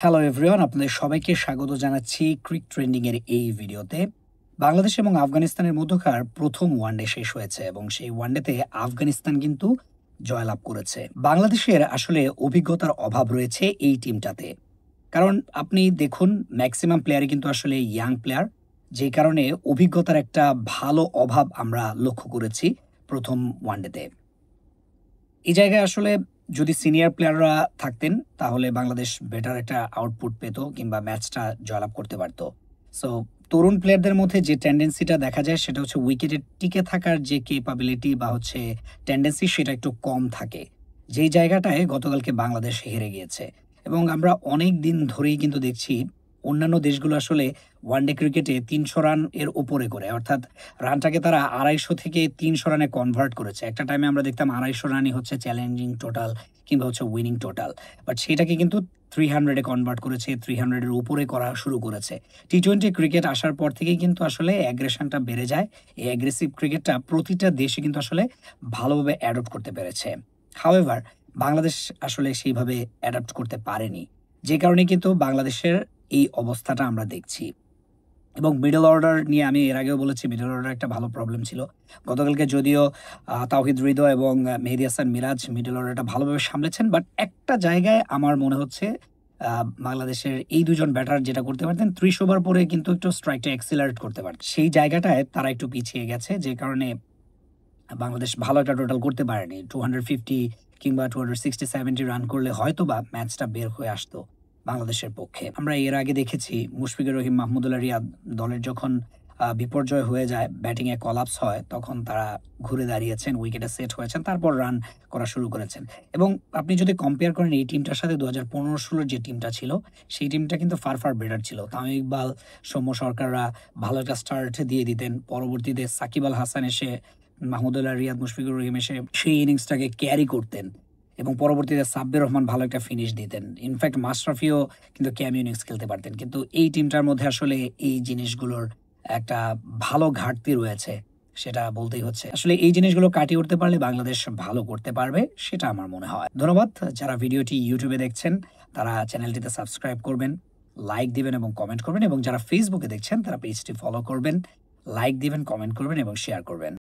Hello everyone, আপনাদের সবাইকে স্বাগত জানাচ্ছি ক্রিক ট্রেন্ডিং এর এই ভিডিওতে। বাংলাদেশ এবং আফগানিস্তানের মধ্যকার প্রথম ওয়ানডে শেষ হয়েছে এবং সেই ওয়ানডেতে আফগানিস্তান কিন্তু জয়লাভ করেছে। বাংলাদেশের আসলে অভিজ্ঞতার অভাব রয়েছে এই টিমটাতে। কারণ আপনি দেখুন, ম্যাক্সিমাম প্লেয়ারই কিন্তু আসলে ইয়াং প্লেয়ার, যে কারণে অভিজ্ঞতার একটা ভালো অভাব আমরা লক্ষ্য করেছি প্রথম ওয়ানডেতে। এই জায়গায় আসলে যদি সিনিয়র প্লেয়াররা থাকতেন তাহলে বাংলাদেশ বেটার একটা আউটপুট পেত কিংবা ম্যাচটা জয়লাভ করতে পারত। সো তরুণ প্লেয়ারদের মধ্যে যে টেন্ডেন্সিটা দেখা যায় সেটা হচ্ছে উইকেটে টিকে থাকার যে ক্যাপাবিলিটি বা হচ্ছে টেন্ডেন্সি সেটা একটু কম থাকে। যেই জায়গাটায় গতকালকে বাংলাদেশ হেরে গিয়েছে এবং আমরা অনেক দিন ধরেই কিন্তু দেখছি অন্যান্য দেশগুলো আসলে ওয়ানডে ক্রিকেটে ৩০০ রান এর উপরে করে, অর্থাৎ রানটাকে তারা ২৫০ থেকে ৩০০ রানে কনভার্ট করেছে। একটা টাইমে আমরা দেখতাম ২৫০ রানই হচ্ছে চ্যালেঞ্জিং টোটাল কিংবা হচ্ছে উইনিং টোটাল। বাট সেটাকে কিন্তু ৩০০ এ কনভার্ট করেছে, ৩০০ এর উপরে করা শুরু করেছে। টি-টোয়েন্টি ক্রিকেট আসার পর থেকেই কিন্তু আসলে অ্যাগ্রেশনটা বেড়ে যায়। এই অ্যাগ্রেসিভ ক্রিকেটটা প্রতিটা দেশে কিন্তু আসলে ভালোভাবে অ্যাডপ্ট করতে পেরেছে। হাউএভার বাংলাদেশ আসলে সেইভাবে অ্যাডাপ্ট করতে পারেনি। যে কারণে কিন্তু বাংলাদেশের এই অবস্থাটা আমরা দেখছি। এবং মিডল অর্ডার নিয়ে আমি এর আগেও বলেছি, মিডল অর্ডার একটা ভালো প্রবলেম ছিল। গতকালকে যদিও তাওহিদ হৃদয় এবং মেহেদী হাসান মিরাজ মিডল অর্ডারটা ভালোভাবে সামলেছেন। বাট একটা জায়গায় আমার মনে হচ্ছে বাংলাদেশের এই ২ জন ব্যাটার যেটা করতে পারতেন ৩০ ওভার পরে কিন্তু একটু স্ট্রাইকটা অ্যাক্সিলারেট করতে পারতেন। সেই জায়গাটায় তারা একটু পিছিয়ে গেছে, যে কারণে বাংলাদেশ ভালো একটা টোটাল করতে পারেনি। 250 কিংবা 260-70 রান করলে হয়তোবা ম্যাচটা বের হয়ে আসতো বাংলাদেশের পক্ষে। আমরা এর আগে দেখেছি মুশফিকুর রহিম, মাহমুদুল্লাহ রিয়াদ দলের যখন বিপর্যয় হয়ে যায়, ব্যাটিংয়ে কলাপস হয়, তখন তারা ঘুরে দাঁড়িয়েছেন, উইকেটে সেট হয়েছেন, তারপর রান করা শুরু করেছেন। এবং আপনি যদি কম্পেয়ার করেন এই টিমটার সাথে ২০১৫-১৬ যে টিমটা ছিল, সেই টিমটা কিন্তু ফার বেটার ছিল। তামিম ইকবাল, সৌম্য সরকাররা ভালো একটা স্টার্ট দিয়ে দিতেন। পরবর্তীতে সাকিব আল হাসান এসে, মাহমুদুল্লাহ রিয়াদ, মুশফিকুর রহিম এসে সেই ইনিংসটাকে ক্যারি করতেন এবং পরবর্তীতে সাব্বির রহমান ভালো একটা ফিনিশ দিতেন। ইনফ্যাক্ট মাশরাফিও কিন্তু ক্যামিও ইনিংস খেলতে পারতেন। কিন্তু এই টিমটার মধ্যে আসলে এই জিনিসগুলোর একটা ভালো ঘাটতি রয়েছে, সেটা বলতেই হচ্ছে। আসলে এই জিনিসগুলো কাটিয়ে উঠতে পারলে বাংলাদেশ ভালো করতে পারবে, সেটা আমার মনে হয়। ধন্যবাদ। যারা ভিডিওটি ইউটিউবে দেখছেন তারা চ্যানেলটিতে সাবস্ক্রাইব করবেন, লাইক দিবেন এবং কমেন্ট করবেন, এবং যারা ফেসবুকে দেখছেন তারা পেজটি ফলো করবেন, লাইক দিবেন, কমেন্ট করবেন এবং শেয়ার করবেন।